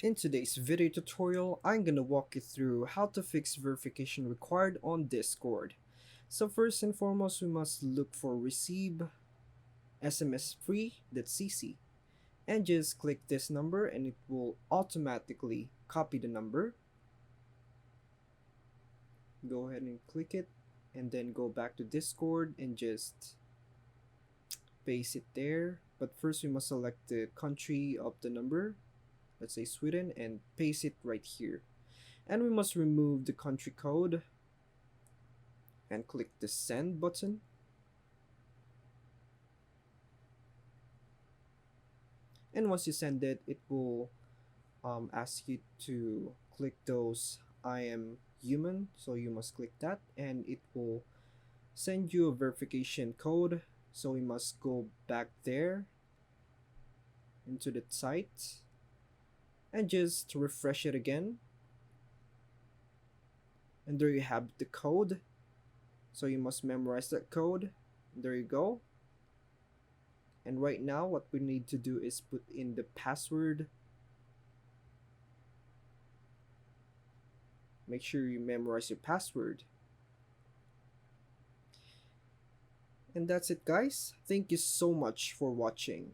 In today's video tutorial, I'm gonna walk you through how to fix verification required on Discord. So first and foremost, we must look for receive smsfree.cc and just click this number and it will automatically copy the number. Go ahead and click it and then go back to Discord and just paste it there. But first we must select the country of the number, let's say Sweden, and paste it right here. And we must remove the country code and click the send button. And once you send it, it will ask you to click those I am human, so you must click that and it will send you a verification code. So we must go back there into the site and just refresh it again, and there you have the code. So you must memorize that code. There you go. And right now what we need to do is put in the password. Make sure you memorize your password. And that's it, guys. Thank you so much for watching.